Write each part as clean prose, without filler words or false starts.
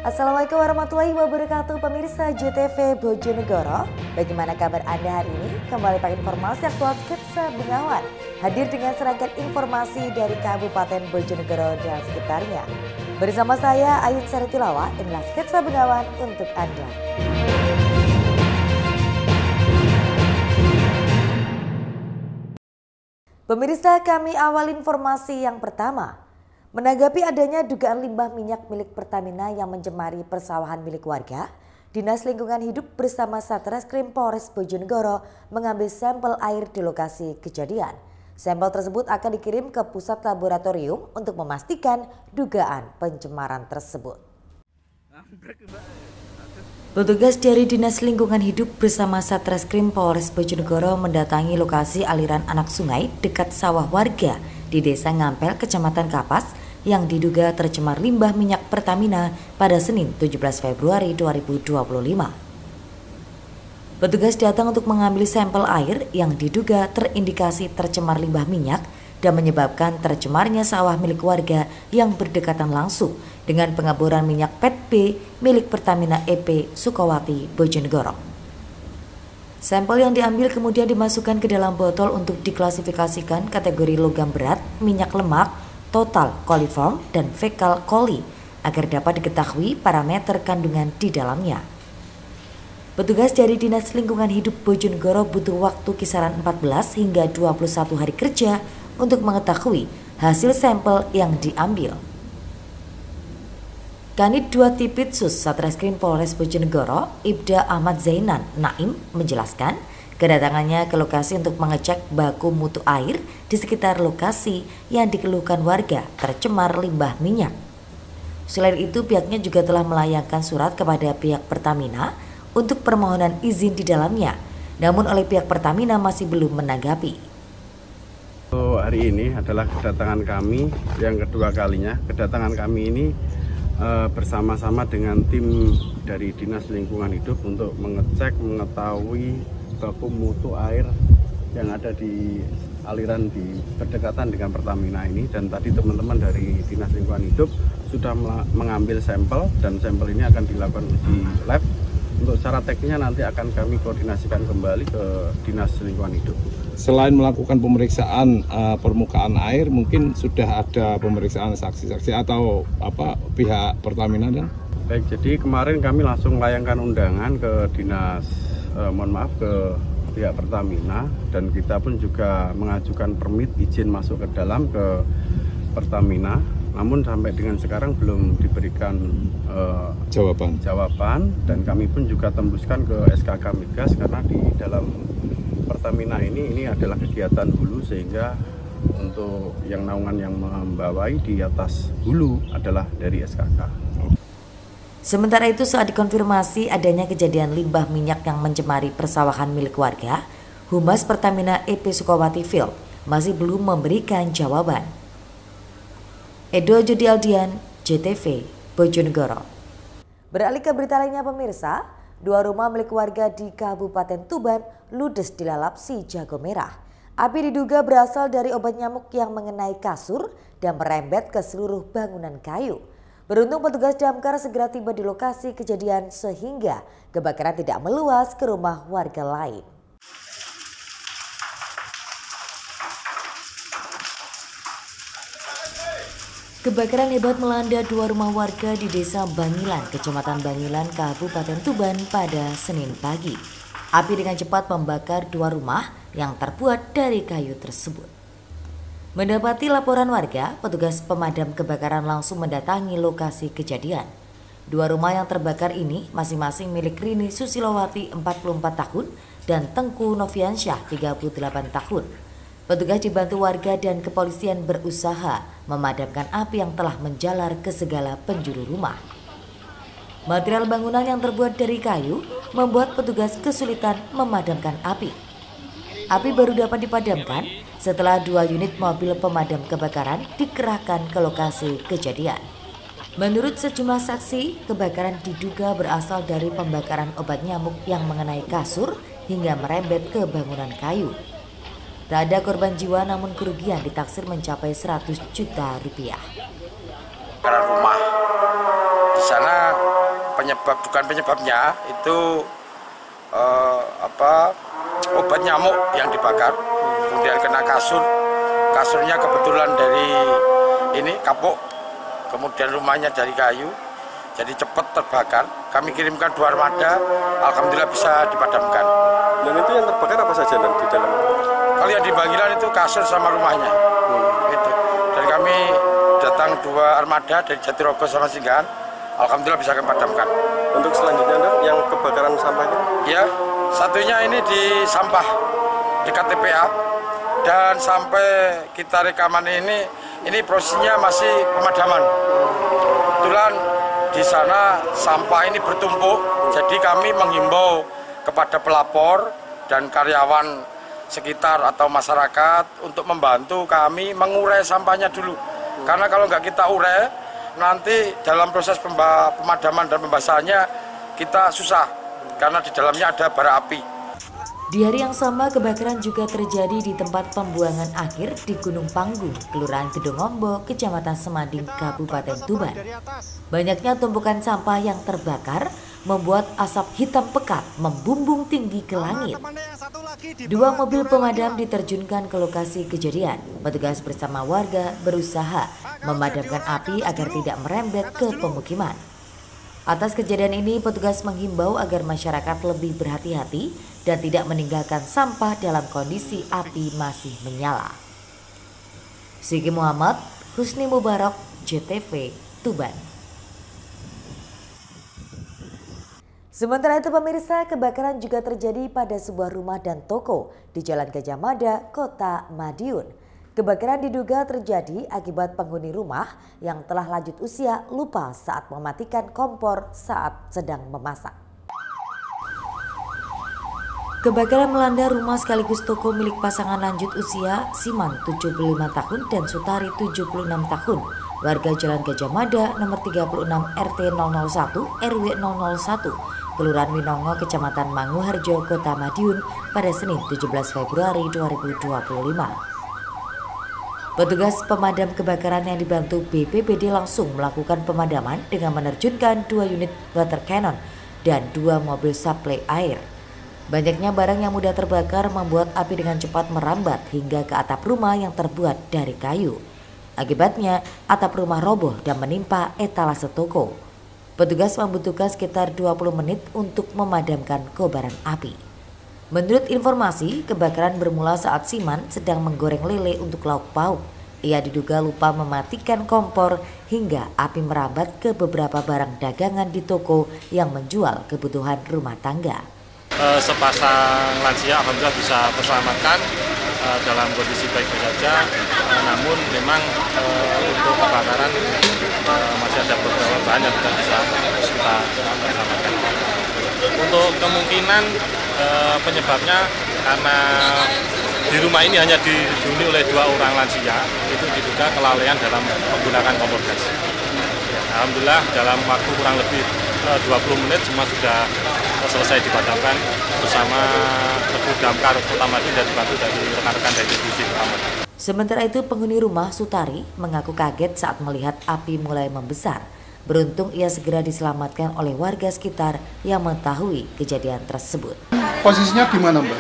Assalamualaikum warahmatullahi wabarakatuh pemirsa JTV Bojonegoro. Bagaimana kabar Anda hari ini? Kembali pakai informasi aktual Sketsa Bengawan. Hadir dengan serangkaian informasi dari Kabupaten Bojonegoro dan sekitarnya. Bersama saya Ayu Sari Tilawa, inilah Sketsa Bengawan untuk Anda. Pemirsa, kami awal informasi yang pertama. Menanggapi adanya dugaan limbah minyak milik Pertamina yang mencemari persawahan milik warga, Dinas Lingkungan Hidup bersama Satreskrim Polres Bojonegoro mengambil sampel air di lokasi kejadian. Sampel tersebut akan dikirim ke pusat laboratorium untuk memastikan dugaan pencemaran tersebut. Petugas dari Dinas Lingkungan Hidup bersama Satreskrim Polres Bojonegoro mendatangi lokasi aliran anak sungai dekat sawah warga di Desa Ngampel, Kecamatan Kapas, yang diduga tercemar limbah minyak Pertamina pada Senin 17 Februari 2025. Petugas datang untuk mengambil sampel air yang diduga terindikasi tercemar limbah minyak dan menyebabkan tercemarnya sawah milik warga yang berdekatan langsung dengan pengeboran minyak PET-B milik Pertamina EP Sukawati, Bojonegoro. Sampel yang diambil kemudian dimasukkan ke dalam botol untuk diklasifikasikan kategori logam berat, minyak lemak, total coliform, dan fekal coli agar dapat diketahui parameter kandungan di dalamnya. Petugas dari Dinas Lingkungan Hidup Bojonegoro butuh waktu kisaran 14 hingga 21 hari kerja untuk mengetahui hasil sampel yang diambil. Kanit 2 Tipitsus Satreskrim Polres Bojonegoro, Ibda Ahmad Zainan Naim menjelaskan kedatangannya ke lokasi untuk mengecek baku mutu air di sekitar lokasi yang dikeluhkan warga tercemar limbah minyak. Selain itu, pihaknya juga telah melayangkan surat kepada pihak Pertamina untuk permohonan izin di dalamnya, namun oleh pihak Pertamina masih belum menanggapi. Hari ini adalah kedatangan kami yang kedua kalinya. Kedatangan kami ini bersama-sama dengan tim dari Dinas Lingkungan Hidup untuk mengetahui baku mutu air yang ada di aliran di berdekatan dengan Pertamina ini, dan tadi teman-teman dari Dinas Lingkungan Hidup sudah mengambil sampel dan sampel ini akan dilakukan uji lab. Untuk secara teknisnya nanti akan kami koordinasikan kembali ke Dinas Lingkungan Hidup. Selain melakukan pemeriksaan permukaan air, mungkin sudah ada pemeriksaan saksi-saksi atau pihak Pertamina dan? Baik, jadi kemarin kami langsung melayangkan undangan ke Dinas ke pihak Pertamina, dan kita pun juga mengajukan permit izin masuk ke dalam ke Pertamina, namun sampai dengan sekarang belum diberikan jawaban, dan kami pun juga tembuskan ke SKK Migas karena di dalam Pertamina ini adalah kegiatan hulu, sehingga untuk yang naungan yang membawai di atas hulu adalah dari SKK. Sementara itu, saat dikonfirmasi adanya kejadian limbah minyak yang mencemari persawahan milik warga, Humas Pertamina EP Sukawati Field masih belum memberikan jawaban. Edo Judialdian, JTV, Bojonegoro. Beralih ke berita lainnya pemirsa, 2 rumah milik warga di Kabupaten Tuban ludes dilalap si jago merah. Api diduga berasal dari obat nyamuk yang mengenai kasur dan merembet ke seluruh bangunan kayu. Beruntung petugas damkar segera tiba di lokasi kejadian sehingga kebakaran tidak meluas ke rumah warga lain. Kebakaran hebat melanda 2 rumah warga di Desa Bangilan, Kecamatan Bangilan, Kabupaten Tuban pada Senin pagi. Api dengan cepat membakar 2 rumah yang terbuat dari kayu tersebut. Mendapati laporan warga, petugas pemadam kebakaran langsung mendatangi lokasi kejadian. 2 rumah yang terbakar ini masing-masing milik Rini Susilowati 44 tahun dan Tengku Noviansyah 38 tahun. Petugas dibantu warga dan kepolisian berusaha memadamkan api yang telah menjalar ke segala penjuru rumah. Material bangunan yang terbuat dari kayu membuat petugas kesulitan memadamkan api. Api baru dapat dipadamkan setelah 2 unit mobil pemadam kebakaran dikerahkan ke lokasi kejadian. Menurut sejumlah saksi, kebakaran diduga berasal dari pembakaran obat nyamuk yang mengenai kasur hingga merembet ke bangunan kayu. Tak ada korban jiwa, namun kerugian ditaksir mencapai 100 juta rupiah. Rumah di sana bukan penyebabnya, itu obat nyamuk yang dibakar, kemudian kena kasurnya kebetulan dari ini kapuk, kemudian rumahnya dari kayu, jadi cepat terbakar. Kami kirimkan 2 armada, alhamdulillah bisa dipadamkan. Dan itu yang terbakar apa saja dan di dalam? Kalau yang di Bangilan itu kasur sama rumahnya. Itu. Dan kami datang 2 armada dari Jatirogo sama Singgahan, alhamdulillah bisa kami padamkan. Untuk selanjutnya yang kebakaran sampahnya? Ya, satunya ini di sampah dekat TPA, dan sampai kita rekaman ini prosesnya masih pemadaman. Kebetulan di sana sampah ini bertumpuk, jadi kami menghimbau kepada pelapor dan karyawan sekitar atau masyarakat untuk membantu kami mengurai sampahnya dulu. Karena kalau nggak kita urai, nanti dalam proses pemadaman dan pembasahannya kita susah, karena di dalamnya ada bara api. Di hari yang sama, kebakaran juga terjadi di tempat pembuangan akhir di Gunung Panggung, Kelurahan Gedongombo, Kecamatan Semanding, Kabupaten Tuban. Banyaknya tumpukan sampah yang terbakar membuat asap hitam pekat membumbung tinggi ke langit. 2 mobil pemadam diterjunkan ke lokasi kejadian. Petugas bersama warga berusaha memadamkan api agar tidak merembet ke pemukiman. Atas kejadian ini, petugas menghimbau agar masyarakat lebih berhati-hati dan tidak meninggalkan sampah dalam kondisi api masih menyala. Sigi Muhammad, Husni Mubarak, JTV, Tuban. Sementara itu pemirsa, kebakaran juga terjadi pada sebuah rumah dan toko di Jalan Gajah Mada, Kota Madiun. Kebakaran diduga terjadi akibat penghuni rumah yang telah lanjut usia lupa saat mematikan kompor saat sedang memasak. Kebakaran melanda rumah sekaligus toko milik pasangan lanjut usia Siman 75 tahun dan Sutari 76 tahun, warga Jalan Gajah Mada nomor 36 RT 001 RW 001, Kelurahan Winongo, Kecamatan Manguharjo, Kota Madiun pada Senin 17 Februari 2025. Petugas pemadam kebakaran yang dibantu BPBD langsung melakukan pemadaman dengan menerjunkan 2 unit water cannon dan 2 mobil suplai air. Banyaknya barang yang mudah terbakar membuat api dengan cepat merambat hingga ke atap rumah yang terbuat dari kayu. Akibatnya atap rumah roboh dan menimpa etalase toko. Petugas membutuhkan sekitar 20 menit untuk memadamkan kobaran api. Menurut informasi, kebakaran bermula saat Siman sedang menggoreng lele untuk lauk pauk. Ia diduga lupa mematikan kompor hingga api merambat ke beberapa barang dagangan di toko yang menjual kebutuhan rumah tangga. Sepasang lansia alhamdulillah bisa terselamatkan dalam kondisi baik-baik saja. Namun memang untuk kebakaran masih ada beberapa bahan yang tidak bisa kita selamatkan. Untuk kemungkinan penyebabnya karena di rumah ini hanya dihuni oleh 2 orang lansia, itu diduga kelalaian dalam menggunakan kompor gas. Alhamdulillah dalam waktu kurang lebih 20 menit semua sudah selesai dipadamkan bersama Teguh Damkar Kota Madiun dan dibantu dari rekan-rekan dari divisi utama. Sementara itu penghuni rumah Sutari mengaku kaget saat melihat api mulai membesar. Beruntung ia segera diselamatkan oleh warga sekitar yang mengetahui kejadian tersebut. Posisinya di mana, Mbak?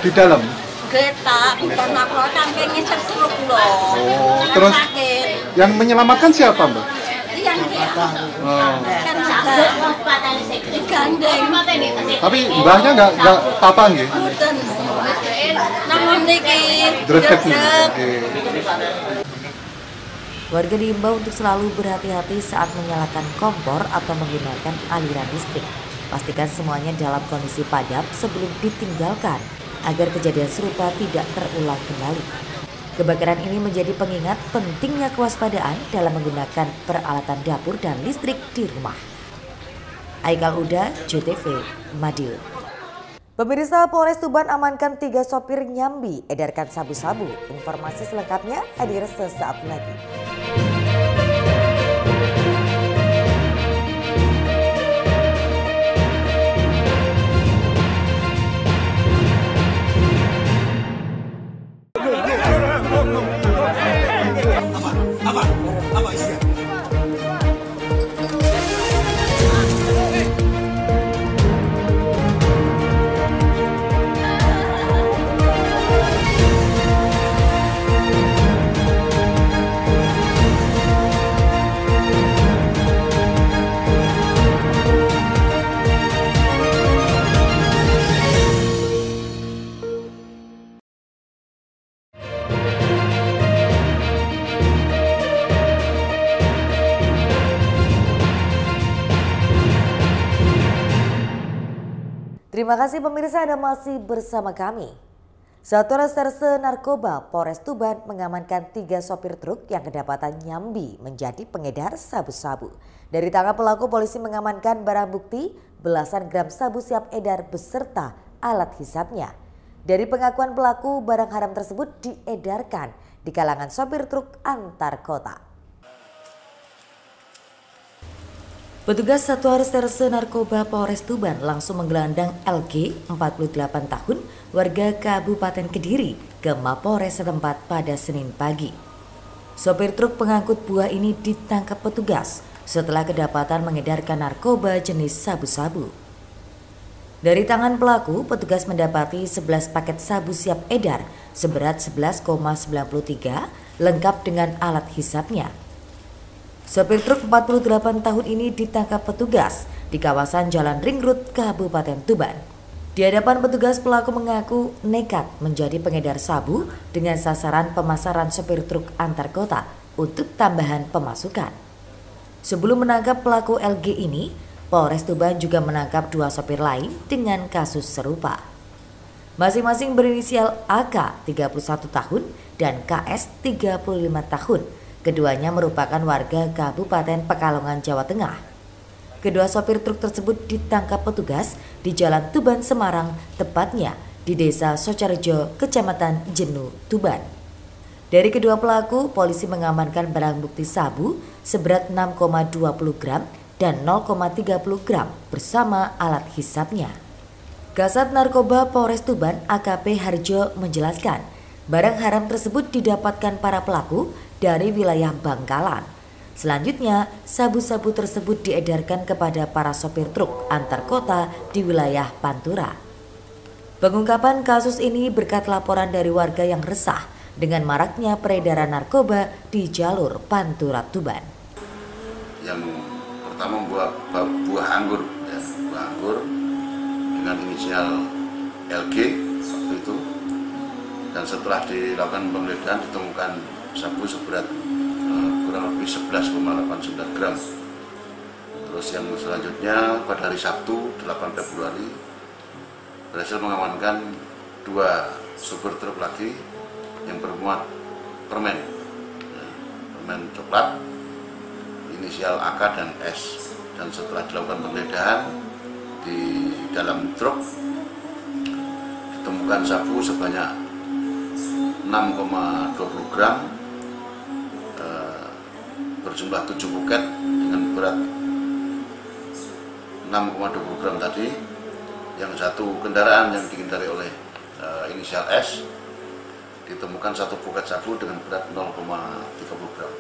Di dalam. Getak, karena aku sampai nyetruk loh. Oh, terus yang menyelamatkan siapa, Mbak? Yang dia. Oh. Kan digandeng. Tapi mbahnya nggak apa-apa nggih? Mboten. Namun niki Dredeg. Warga diimbau untuk selalu berhati-hati saat menyalakan kompor atau menggunakan aliran listrik. Pastikan semuanya dalam kondisi padam sebelum ditinggalkan agar kejadian serupa tidak terulang kembali. Kebakaran ini menjadi pengingat pentingnya kewaspadaan dalam menggunakan peralatan dapur dan listrik di rumah. Aikal Uda, JTV, Madiun. Pemirsa, Polres Tuban amankan 3 sopir nyambi edarkan sabu-sabu. Informasi selengkapnya hadir sesaat lagi. Terima kasih pemirsa, Anda masih bersama kami. Satuan Reserse Narkoba Polres Tuban mengamankan 3 sopir truk yang kedapatan nyambi menjadi pengedar sabu-sabu. Dari tangan pelaku, polisi mengamankan barang bukti belasan gram sabu siap edar beserta alat hisapnya. Dari pengakuan pelaku, barang haram tersebut diedarkan di kalangan sopir truk antar kota. Petugas Satuan Reserse Narkoba Polres Tuban langsung menggelandang LG 48 tahun warga Kabupaten Kediri ke Mapolres setempat pada Senin pagi. Sopir truk pengangkut buah ini ditangkap petugas setelah kedapatan mengedarkan narkoba jenis sabu-sabu. Dari tangan pelaku, petugas mendapati 11 paket sabu siap edar seberat 11,93 lengkap dengan alat hisapnya. Sopir truk 48 tahun ini ditangkap petugas di kawasan Jalan Ring Road, Kabupaten Tuban. Di hadapan petugas, pelaku mengaku nekat menjadi pengedar sabu dengan sasaran pemasaran sopir truk antar kota untuk tambahan pemasukan. Sebelum menangkap pelaku LG ini, Polres Tuban juga menangkap 2 sopir lain dengan kasus serupa. Masing-masing berinisial AK 31 tahun dan KS 35 tahun. Keduanya merupakan warga Kabupaten Pekalongan, Jawa Tengah. Kedua sopir truk tersebut ditangkap petugas di Jalan Tuban Semarang, tepatnya di Desa Socarejo, Kecamatan Jenu, Tuban. Dari kedua pelaku, polisi mengamankan barang bukti sabu seberat 6,20 gram dan 0,30 gram bersama alat hisapnya. Kasat Narkoba Polres Tuban AKP Harjo menjelaskan, barang haram tersebut didapatkan para pelaku dari wilayah Bangkalan. Selanjutnya, sabu-sabu tersebut diedarkan kepada para sopir truk antar kota di wilayah Pantura. Pengungkapan kasus ini berkat laporan dari warga yang resah dengan maraknya peredaran narkoba di jalur Pantura Tuban. Yang pertama buah anggur, ya, buah anggur dengan inisial LG waktu itu. Dan setelah dilakukan penggeledahan ditemukan sabu seberat kurang lebih 11,89 gram. Terus yang selanjutnya pada hari Sabtu 8 Februari berhasil mengamankan 2 sopir truk lagi yang bermuat permen, permen coklat inisial AK dan S. Dan setelah dilakukan penggeledahan di dalam truk ditemukan sabu sebanyak 6,20 gram berjumlah 7 buket dengan berat 6,20 gram tadi. Yang satu kendaraan yang dikendari oleh inisial S ditemukan 1 buket sabu dengan berat 0,30 gram.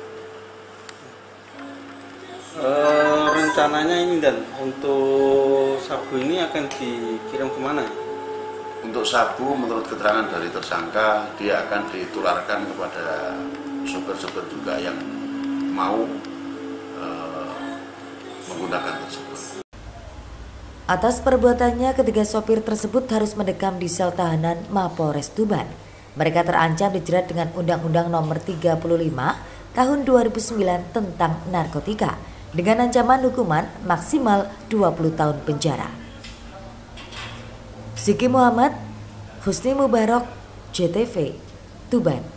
Rencananya ini dan untuk sabu ini akan dikirim kemana? Untuk sabu menurut keterangan dari tersangka dia akan ditularkan kepada sopir-sopir juga yang mau menggunakan tersebut. Atas perbuatannya, ketiga sopir tersebut harus mendekam di sel tahanan Mapolres Tuban. Mereka terancam dijerat dengan Undang-Undang Nomor 35 Tahun 2009 tentang narkotika dengan ancaman hukuman maksimal 20 tahun penjara. Ziki Muhammad, Husni Mubarak, JTV, Tuban.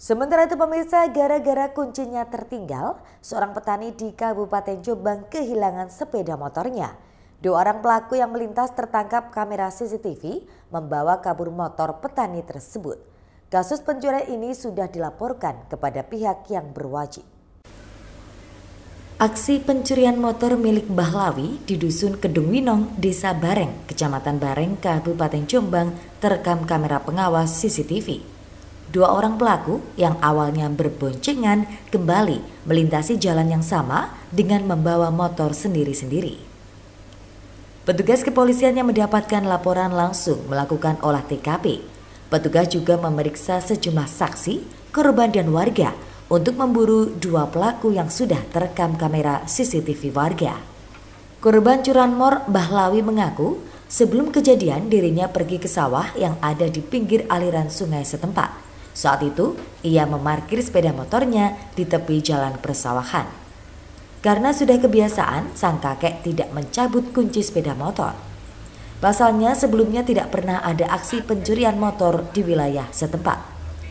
Sementara itu pemirsa, gara-gara kuncinya tertinggal, seorang petani di Kabupaten Jombang kehilangan sepeda motornya. 2 orang pelaku yang melintas tertangkap kamera CCTV membawa kabur motor petani tersebut. Kasus pencurian ini sudah dilaporkan kepada pihak yang berwajib. Aksi pencurian motor milik Bahlawi di Dusun Kedung Winong, Desa Bareng, Kecamatan Bareng, Kabupaten Jombang terekam kamera pengawas CCTV. 2 orang pelaku yang awalnya berboncengan kembali melintasi jalan yang sama dengan membawa motor sendiri-sendiri. Petugas kepolisian yang mendapatkan laporan langsung melakukan olah TKP. Petugas juga memeriksa sejumlah saksi, korban dan warga untuk memburu 2 pelaku yang sudah terekam kamera CCTV warga. Korban curanmor Bahlawi mengaku sebelum kejadian dirinya pergi ke sawah yang ada di pinggir aliran sungai setempat. Saat itu ia memarkir sepeda motornya di tepi jalan persawahan. Karena sudah kebiasaan, sang kakek tidak mencabut kunci sepeda motor. Pasalnya sebelumnya tidak pernah ada aksi pencurian motor di wilayah setempat.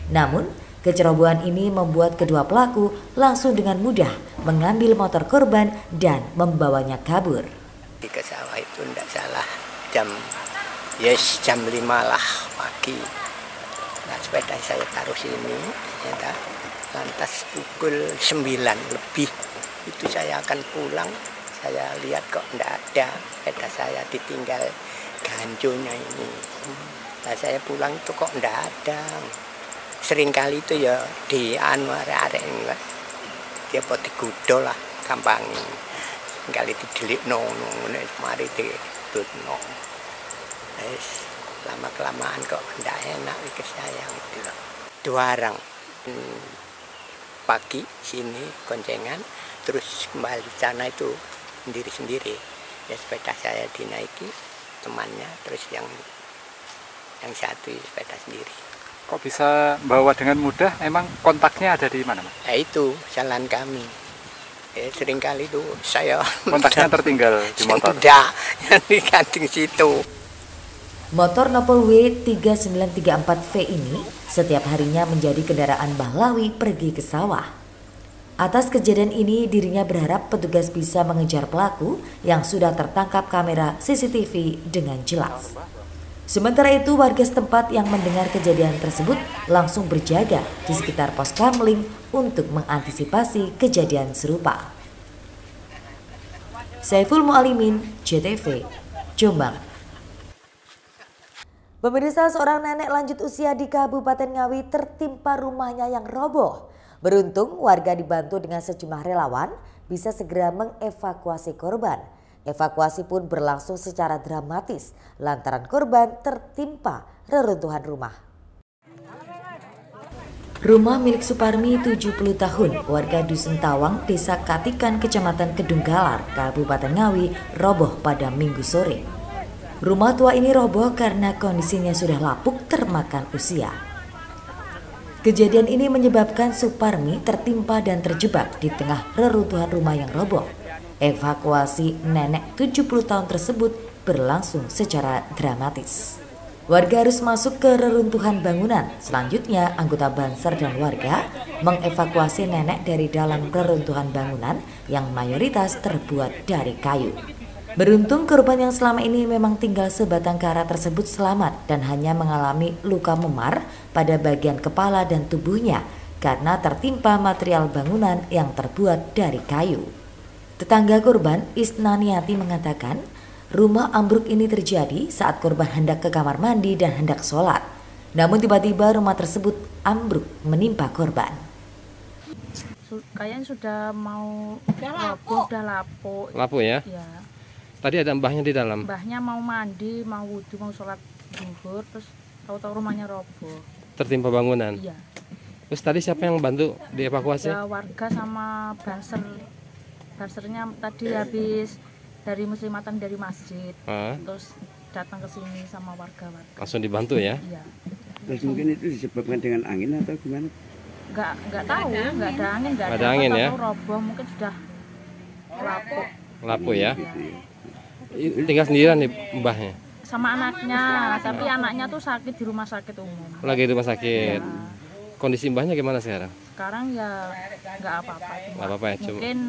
Namun, kecerobohan ini membuat kedua pelaku langsung dengan mudah mengambil motor korban dan membawanya kabur. Ke sawah itu tidak salah, jam 5 lah pagi. Nah, sepeda saya taruh sini, ya, lantas pukul 9 lebih itu saya akan pulang. Saya lihat kok tidak ada, sepeda saya ditinggal ganjonya ini. Nah, saya pulang itu kok tidak ada. Seringkali itu ya di arek ini, dia pot digudo lah, gampang ini. Kali didelik nong, mari didudno. Lama kelamaan kok tidak enak ke saya gitu loh. 2 orang pagi sini goncengan, terus kembali sana itu sendiri-sendiri. Ya, sepeda saya dinaiki temannya, terus yang satu sepeda sendiri. Kok bisa bawa dengan mudah? Emang kontaknya ada di mana, Mas? Ya itu jalan kami. Seringkali itu saya kontaknya tertinggal di motor. Tidak, yang di kanting situ. Motor Nopol W3934V ini setiap harinya menjadi kendaraan Bahlawi pergi ke sawah. Atas kejadian ini dirinya berharap petugas bisa mengejar pelaku yang sudah tertangkap kamera CCTV dengan jelas. Sementara itu warga setempat yang mendengar kejadian tersebut langsung berjaga di sekitar pos kamling untuk mengantisipasi kejadian serupa. Saiful Mualimin, JTV, Jombang. Pemirsa, seorang nenek lanjut usia di Kabupaten Ngawi tertimpa rumahnya yang roboh. Beruntung warga dibantu dengan sejumlah relawan bisa segera mengevakuasi korban. Evakuasi pun berlangsung secara dramatis lantaran korban tertimpa reruntuhan rumah. Rumah milik Suparmi 70 tahun, warga Dusun Tawang, Desa Katikan, Kecamatan Kedung Galar, Kabupaten Ngawi, roboh pada Minggu sore. Rumah tua ini roboh karena kondisinya sudah lapuk termakan usia. Kejadian ini menyebabkan Suparmi tertimpa dan terjebak di tengah reruntuhan rumah yang roboh. Evakuasi nenek 70 tahun tersebut berlangsung secara dramatis. Warga harus masuk ke reruntuhan bangunan. Selanjutnya, anggota Banser dan warga mengevakuasi nenek dari dalam reruntuhan bangunan yang mayoritas terbuat dari kayu. Beruntung korban yang selama ini memang tinggal sebatang kara tersebut selamat dan hanya mengalami luka memar pada bagian kepala dan tubuhnya karena tertimpa material bangunan yang terbuat dari kayu. Tetangga korban, Isnaniati, mengatakan rumah ambruk ini terjadi saat korban hendak ke kamar mandi dan hendak sholat. Namun tiba-tiba rumah tersebut ambruk menimpa korban. Kayaknya sudah mau lapuk, udah lapuk. Lapuk ya? Ya. Tadi ada mbahnya di dalam? Mbahnya mau mandi, mau wudhu, mau sholat zuhur, terus tahu-tahu rumahnya roboh. Tertimpa bangunan? Iya. Terus tadi siapa yang bantu dievakuasi? Ya, warga sama Banser. Bansernya tadi habis dari muslimatan dari masjid, terus datang ke sini sama warga-warga. Langsung dibantu ya? Iya. Terus mungkin itu disebabkan dengan angin atau gimana? Nggak tahu, nggak ada angin, nggak ada angin ya? Roboh, mungkin sudah lapuk. Lapuk ya? Tinggal sendirian nih mbahnya? Sama anaknya, tapi anaknya tuh sakit di rumah sakit umum. Lagi di rumah sakit. Ya. Kondisi mbahnya gimana sekarang? Sekarang ya nggak apa-apa. Nggak apa-apa ya, cuma mungkin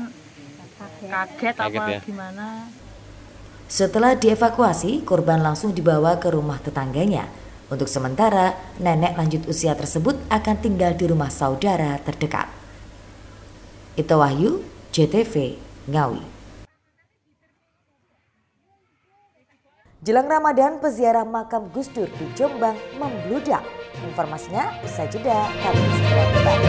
kaget apa ya? Gimana. Setelah dievakuasi, korban langsung dibawa ke rumah tetangganya. Untuk sementara, nenek lanjut usia tersebut akan tinggal di rumah saudara terdekat. Ito Wahyu, JTV, Ngawi. Jelang Ramadan, peziarah makam Gus Dur di Jombang membludak. Informasinya usai jeda, kami segera kembali.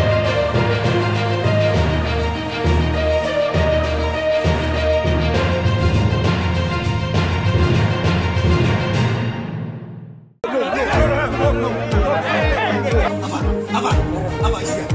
Apa isinya?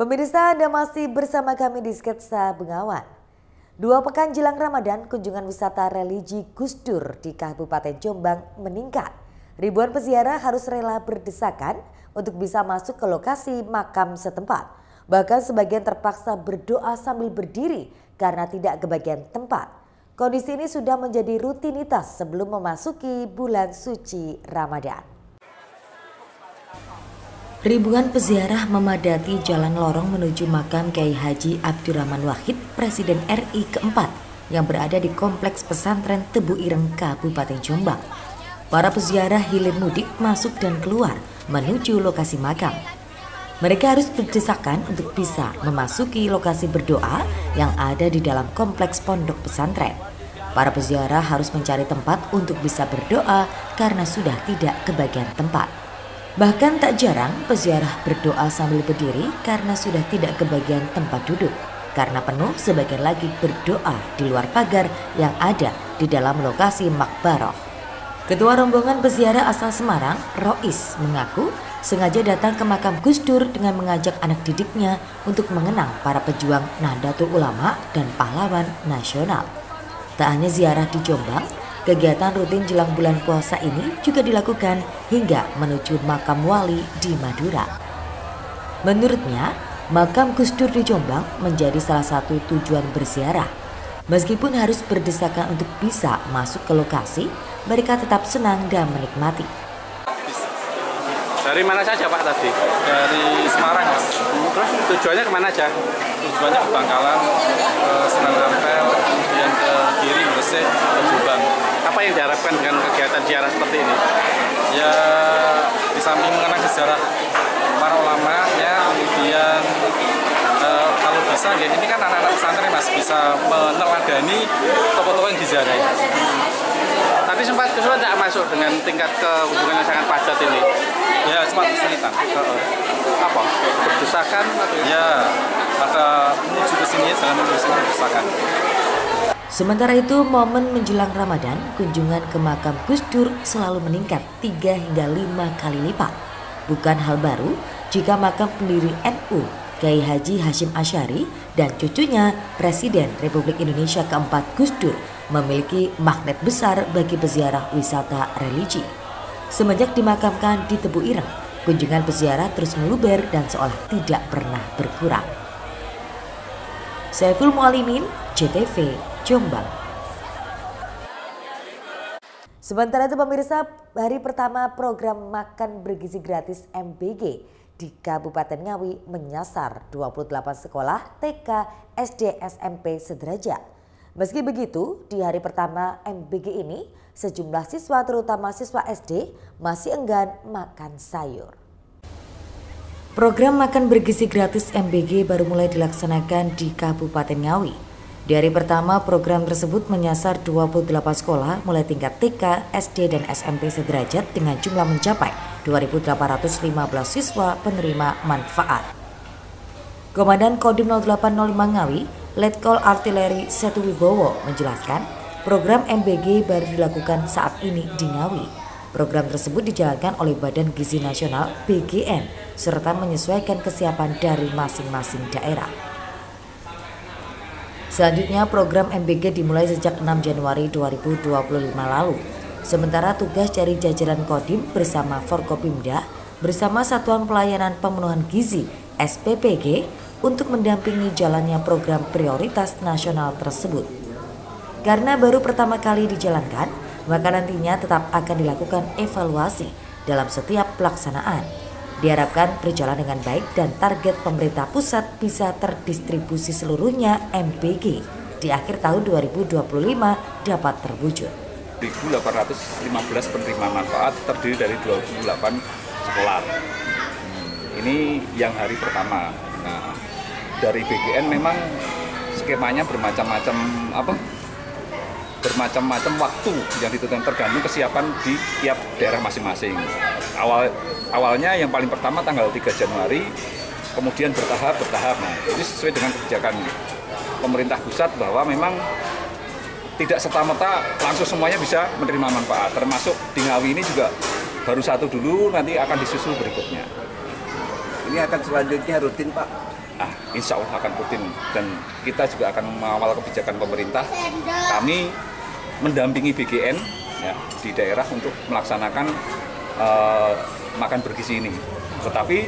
Pemirsa, Anda masih bersama kami di Sketsa Bengawan. 2 pekan jelang Ramadan, kunjungan wisata religi Gus Dur di Kabupaten Jombang meningkat. Ribuan peziarah harus rela berdesakan untuk bisa masuk ke lokasi makam setempat. Bahkan sebagian terpaksa berdoa sambil berdiri karena tidak kebagian tempat. Kondisi ini sudah menjadi rutinitas sebelum memasuki bulan suci Ramadan. Ribuan peziarah memadati jalan lorong menuju makam Kiai Haji Abdurrahman Wahid, Presiden RI keempat yang berada di Kompleks Pesantren Tebu Ireng, Kabupaten Jombang. Para peziarah hilir mudik masuk dan keluar menuju lokasi makam. Mereka harus berdesakan untuk bisa memasuki lokasi berdoa yang ada di dalam kompleks pondok pesantren. Para peziarah harus mencari tempat untuk bisa berdoa karena sudah tidak kebagian tempat. Bahkan tak jarang peziarah berdoa sambil berdiri karena sudah tidak kebagian tempat duduk. Karena penuh, sebagian lagi berdoa di luar pagar yang ada di dalam lokasi makbaroh. Ketua rombongan peziarah asal Semarang, Rois, mengaku sengaja datang ke makam Gus Dur dengan mengajak anak didiknya untuk mengenang para pejuang Nahdlatul Ulama dan pahlawan nasional. Tak hanya ziarah di Jombang, kegiatan rutin jelang bulan puasa ini juga dilakukan hingga menuju makam wali di Madura. Menurutnya, makam Gus Dur di Jombang menjadi salah satu tujuan berziarah. Meskipun harus berdesakan untuk bisa masuk ke lokasi, mereka tetap senang dan menikmati. Dari mana saja Pak tadi? Dari Semarang Mas. Terus tujuannya kemana aja? Tujuannya ke Bangkalan, ke Senang Ampel, kemudian ke Giri, Gresik, ke Jombang. Apa yang diharapkan dengan kegiatan ziarah seperti ini? Ya, di samping mengenang sejarah para ulama, ya, kemudian kalau bisa, ya, ini kan anak-anak pesantren Mas bisa meneladani tokoh-tokoh yang diziarahi. Tadi sempat kesulitan tidak masuk dengan tingkat kehubungan yang sangat padat ini? Ya, sempat kesulitan. Apa? Berdesakan? Ya, pada menuju ke sini, jalan menuju ke sini berdesakan. Sementara itu, momen menjelang Ramadan, kunjungan ke makam Gus Dur selalu meningkat 3 hingga 5 kali lipat. Bukan hal baru jika makam pendiri NU, Kiai Haji Hashim Asy'ari dan cucunya Presiden Republik Indonesia keempat Gus Dur memiliki magnet besar bagi peziarah wisata religi. Semenjak dimakamkan di Tebu Ireng, kunjungan peziarah terus meluber dan seolah tidak pernah berkurang. Saiful Mualimin, JTV, Jombang. Sementara itu pemirsa, hari pertama program makan bergizi gratis MBG di Kabupaten Ngawi menyasar 28 sekolah TK, SD, SMP sederajat. Meski begitu, di hari pertama MBG ini, sejumlah siswa terutama siswa SD masih enggan makan sayur. Program makan bergizi gratis MBG baru mulai dilaksanakan di Kabupaten Ngawi. Di hari pertama, program tersebut menyasar 28 sekolah mulai tingkat TK, SD, dan SMP sederajat dengan jumlah mencapai 2.815 siswa penerima manfaat. Komandan Kodim 0805 Ngawi, Letkol Artileri Setu Wibowo menjelaskan, program MBG baru dilakukan saat ini di Ngawi. Program tersebut dijalankan oleh Badan Gizi Nasional BGN serta menyesuaikan kesiapan dari masing-masing daerah. Selanjutnya, program MBG dimulai sejak 6 Januari 2025 lalu. Sementara tugas dari jajaran Kodim bersama Forkopimda bersama Satuan Pelayanan Pemenuhan Gizi SPPG untuk mendampingi jalannya program prioritas nasional tersebut. Karena baru pertama kali dijalankan, maka nantinya tetap akan dilakukan evaluasi dalam setiap pelaksanaan. Diharapkan berjalan dengan baik dan target pemerintah pusat bisa terdistribusi seluruhnya MBG di akhir tahun 2025 dapat terwujud. 1.815 penerima manfaat terdiri dari 28 sekolah. Ini yang hari pertama. Nah, dari BGN memang skemanya bermacam-macam waktu yang ditentukan tergantung kesiapan di tiap daerah masing-masing. Awalnya yang paling pertama tanggal 3 Januari, kemudian bertahap. Nah, ini sesuai dengan kebijakan pemerintah pusat bahwa memang tidak serta-merta langsung semuanya bisa menerima manfaat. Termasuk di Ngawi ini juga baru satu dulu, nanti akan disusul berikutnya. Ini akan selanjutnya rutin Pak? insya Allah akan rutin, dan kita juga akan mengawal kebijakan pemerintah. Kami mendampingi BGN ya, di daerah untuk melaksanakan makan bergizi ini. Tetapi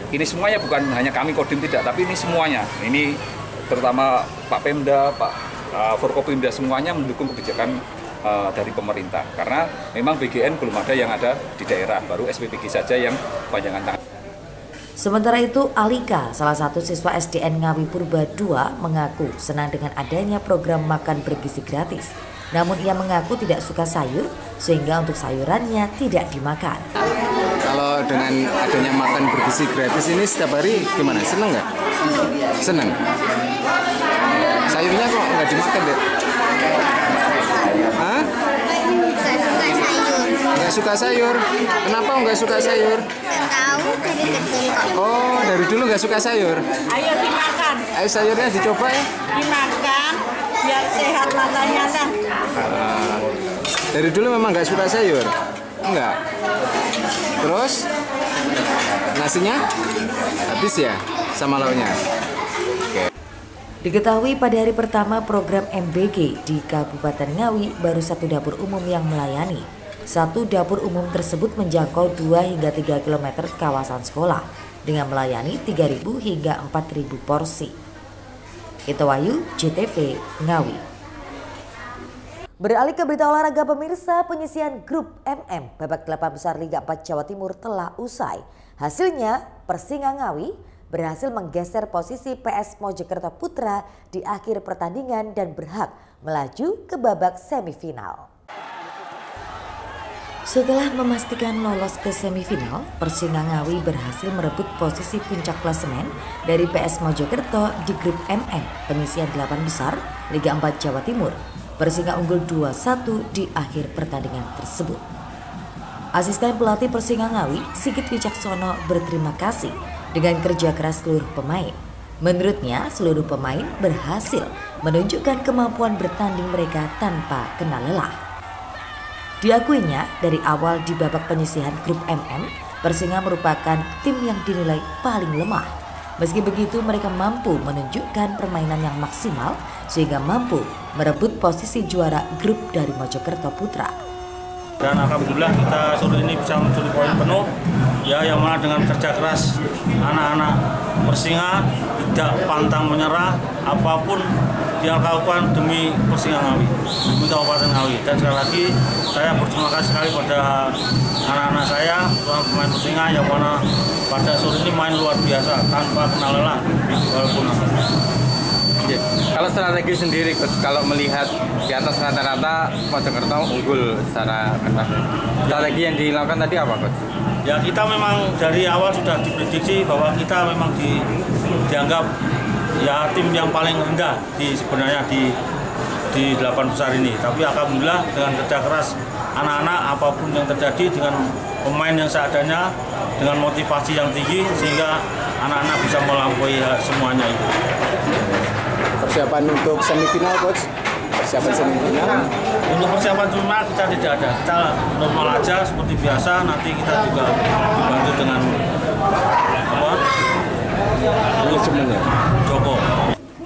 ini semuanya bukan hanya kami Kodim tidak, tapi ini semuanya. Ini terutama Pak Pemda, Pak Forkopimda semuanya mendukung kebijakan dari pemerintah. Karena memang BGN belum ada yang ada di daerah, baru SPPG saja yang panjangan tangan. Sementara itu, Alika, salah satu siswa SDN Ngawi Purba 2, mengaku senang dengan adanya program makan bergizi gratis. Namun ia mengaku tidak suka sayur, sehingga untuk sayurannya tidak dimakan. Kalau dengan adanya makan bergizi gratis ini setiap hari gimana? Seneng nggak? Seneng. Sayurnya kok nggak dimakan deh? Hah? Nggak suka sayur. Kenapa nggak suka sayur? Tahu dari kecil kok. Oh, dari dulu nggak suka sayur? Ayo dimakan. Ayo sayurnya dicoba ya. Dimakan biar sehat matanya kan. Dari dulu memang nggak suka sayur? Enggak. Terus nasinya habis ya sama lauknya? Oke. Diketahui pada hari pertama program MBG di Kabupaten Ngawi baru 1 dapur umum yang melayani. 1 dapur umum tersebut menjangkau 2 hingga 3 km kawasan sekolah dengan melayani 3.000 hingga 4.000 porsi. Itu Wahyu, JTV Ngawi. Beralih ke berita olahraga pemirsa, penyisihan grup MM babak 8 besar Liga 4 Jawa Timur telah usai. Hasilnya Persinga Ngawi berhasil menggeser posisi PS Mojokerto Putra di akhir pertandingan dan berhak melaju ke babak semifinal. Setelah memastikan lolos ke semifinal, Persinga Ngawi berhasil merebut posisi puncak klasemen dari PS Mojokerto di grup MM penyisihan 8 besar Liga 4 Jawa Timur. Persinga unggul 2-1 di akhir pertandingan tersebut. Asisten pelatih Persinga Ngawi, Sigit Wicaksono, berterima kasih dengan kerja keras seluruh pemain. Menurutnya, seluruh pemain berhasil menunjukkan kemampuan bertanding mereka tanpa kena lelah. Diakuinya, dari awal di babak penyisihan grup MM, Persinga merupakan tim yang dinilai paling lemah. Meski begitu, mereka mampu menunjukkan permainan yang maksimal sehingga mampu merebut posisi juara grup dari Mojokerto Putra. Dan alhamdulillah kita sore ini bisa mencuri poin penuh, ya, yang mana dengan kerja keras anak-anak Persinga tidak pantang menyerah apapun yang lakukan demi Persinga Ngawi, demi Kabupaten Ngawi. Dan sekali lagi saya berterima kasih sekali pada anak-anak saya, pemain Persinga yang mana pada sore ini main luar biasa tanpa kena lelah walaupun Kalau strategi sendiri, kalau melihat di atas rata-rata Mojokerto unggul secara ketat. Strategi yang dilakukan tadi apa, Coach? Ya, kita memang dari awal sudah diprediksi bahwa kita memang dianggap ya tim yang paling rendah sebenarnya di 8 besar ini. Tapi alhamdulillah dengan kerja keras anak-anak, apapun yang terjadi dengan pemain yang seadanya, dengan motivasi yang tinggi sehingga anak-anak bisa melampaui semuanya itu. Persiapan untuk semifinal, Coach? Persiapan semifinal? Untuk persiapan semifinal kita tidak ada. Kita normal aja seperti biasa. Nanti kita juga dibantu dengan manajemennya Joko.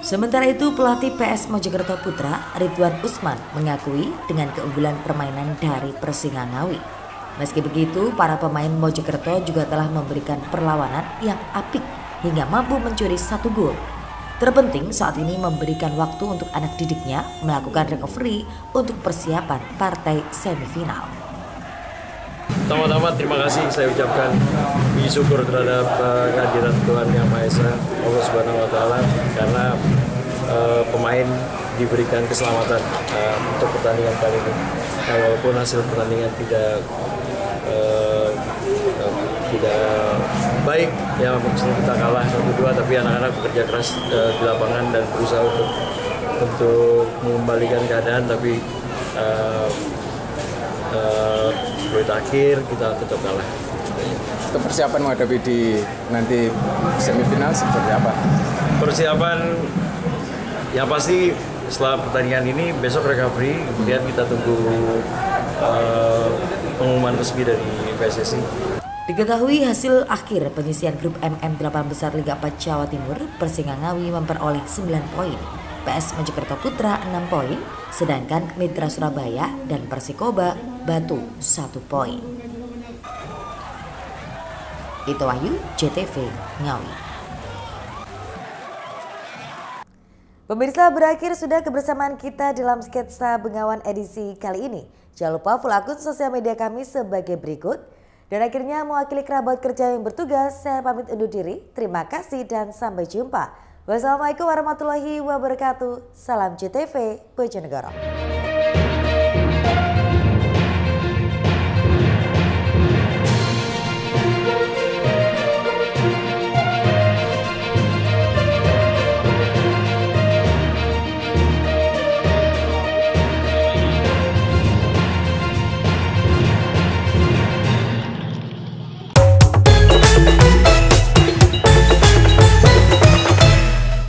Sementara itu, pelatih PS Mojokerto Putra, Ridwan Usman, mengakui dengan keunggulan permainan dari Persinga Ngawi. Meski begitu, para pemain Mojokerto juga telah memberikan perlawanan yang apik hingga mampu mencuri 1 gol. Terpenting saat ini memberikan waktu untuk anak didiknya melakukan recovery untuk persiapan partai semifinal. Pertama-tama terima kasih saya ucapkan puji syukur terhadap kehadiran Tuhan Yang Maha Esa, Allah Subhanahu Wa Taala, karena pemain diberikan keselamatan untuk pertandingan kali ini. Walaupun hasil pertandingan tidak baik, ya kita kalah 1-2, tapi anak-anak bekerja keras di lapangan dan berusaha untuk mengembalikan keadaan, tapi menit akhir kita tetap kalah. Untuk persiapan menghadapi di nanti semifinal seperti apa? Persiapan yang pasti setelah pertandingan ini besok recovery, kemudian kita tunggu pengumuman resmi dari PSSI. Diketahui hasil akhir penyisian grup MM 8 besar Liga 4 Jawa Timur, Persingga Ngawi memperoleh 9 poin, PS Mojokerto Putra 6 poin, sedangkan Mitra Surabaya dan Persikoba Batu 1 poin. Itu Wahyu, JTV Ngawi. Pemirsa, berakhir sudah kebersamaan kita dalam sketsa Bengawan edisi kali ini. Jangan lupa follow akun sosial media kami sebagai berikut. Dan akhirnya mewakili kerabat kerja yang bertugas, saya pamit undur diri. Terima kasih dan sampai jumpa. Wassalamualaikum warahmatullahi wabarakatuh. Salam JTV Bojonegoro.